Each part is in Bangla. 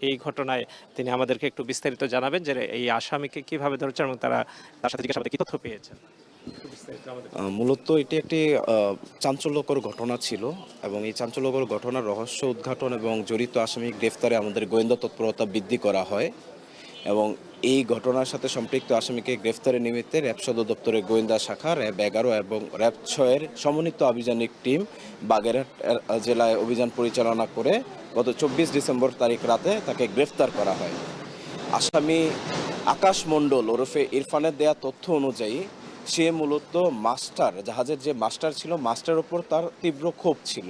এই ঘটনায় তিনি আমাদেরকে একটু বিস্তারিত জানাবেন যে এই আসামিকে কিভাবে ধরেছেন এবং তার সাথে জিজ্ঞাসাবাদে কি তথ্য পেয়েছেন। একটু বিস্তারিত আমাদের। মূলত এটি একটি চাঞ্চল্যকর ঘটনা ছিল এবং এই চাঞ্চল্যকর ঘটনার রহস্য উদ্ঘাটন এবং জড়িত আসামি গ্রেফতারে আমাদের গোয়েন্দা তৎপরতা বৃদ্ধি করা হয় এবং এই ঘটনার সাথে সম্পৃক্ত আসামিকে গ্রেফতারের নিমিত্তে র্যাব সদর দপ্তরের গোয়েন্দা শাখা র্যাব 11 এবং র্যাব 6-এর সমন্বিত আভিযানিক টিম বাগেরহাট জেলায় অভিযান পরিচালনা করে গত 24 ডিসেম্বর তারিখ রাতে তাকে গ্রেফতার করা হয়। আসামি আকাশ মণ্ডল ওরফে ইরফানের দেয়া তথ্য অনুযায়ী সে মূলত জাহাজের যে মাস্টার ছিল, মাস্টারের ওপর তার তীব্র ক্ষোভ ছিল,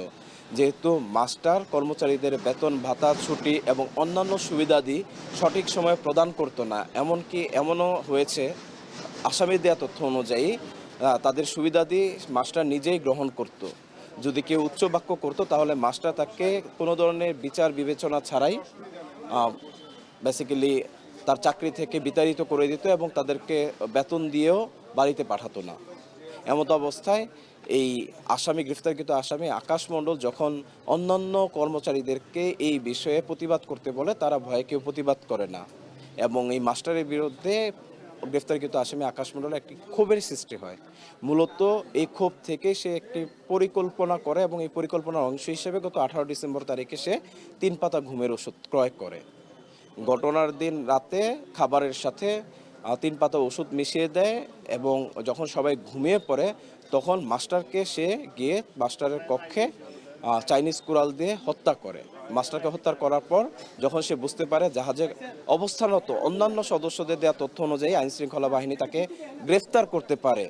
যেহেতু মাস্টার কর্মচারীদের বেতন ভাতা ছুটি এবং অন্যান্য সুবিধাদি সঠিক সময়ে প্রদান করতো না। এমনও হয়েছে আসামির দেয়া তথ্য অনুযায়ী তাদের সুবিধাদি মাস্টার নিজেই গ্রহণ করত। যদি কেউ উচ্চ বাক্য করতো তাহলে মাস্টার তাকে কোনো ধরনের বিচার বিবেচনা ছাড়াই বেসিক্যালি তার চাকরি থেকে বিতাড়িত করে দিত এবং তাদেরকে বেতন দিয়েও বাড়িতে পাঠাতো না। এমত অবস্থায় এই গ্রেফতারকৃত আসামি আকাশ মণ্ডল যখন অন্যান্য কর্মচারীদেরকে এই বিষয়ে প্রতিবাদ করতে বলে, তারা ভয়ে কেউ প্রতিবাদ করে না এবং এই মাস্টারের বিরুদ্ধে গ্রেফতারকৃত আসামি আকাশ মণ্ডলের একটি ক্ষোভের সৃষ্টি হয়। মূলত এই ক্ষোভ থেকে সে একটি পরিকল্পনা করে এবং এই পরিকল্পনার অংশ হিসেবে গত 18 ডিসেম্বর তারিখে সে 3 পাতা ঘুমের ওষুধ ক্রয় করে। ঘটনার দিন রাতে খাবারের সাথে 3 পাতা ওষুধ মিশিয়ে দেয় এবং যখন সবাই ঘুমিয়ে পড়ে তখন মাস্টারকে সে গিয়ে মাস্টারের কক্ষে চাইনিজ কুড়াল দিয়ে হত্যা করে। মাস্টারকে হত্যা করার পর যখন সে বুঝতে পারে জাহাজে অবস্থানরত অন্যান্য সদস্যদের দেওয়া তথ্য অনুযায়ী আইনশৃঙ্খলা বাহিনী তাকে গ্রেফতার করতে পারে,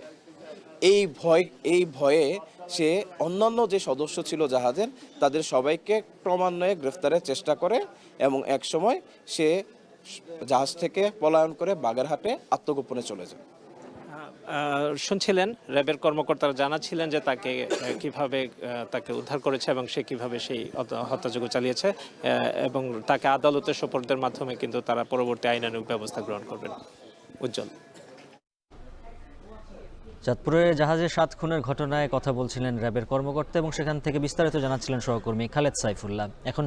এই ভয়ে সে অন্যান্য যে সদস্য ছিল জাহাজের তাদের সবাইকে ক্রমান্বয়ে গ্রেফতারের চেষ্টা করে এবং একসময় সে জাহাজ থেকে পলায়ন করে বাগেরহাটে আত্মগোপনে চলে যায়। শুনছিলেন র্যাবের কর্মকর্তারা জানাচ্ছিলেন যে তাকে কিভাবে তাকে উদ্ধার করেছে এবং সে কিভাবে সেই হত্যাযজ্ঞ চালিয়েছে এবং তাকে আদালতে সোপর্দের মাধ্যমে কিন্তু তারা পরবর্তী আইনানুগ ব্যবস্থা গ্রহণ করবেন। উজ্জ্বল। চাঁদপুরে জাহাজে 7 খুনের ঘটনায় কথা বলছিলেন র্যাবের কর্মকর্তা এবং সেখান থেকে বিস্তারিত জানাচ্ছিলেন সহকর্মী খালেদ সাইফুল্লাহ। এখন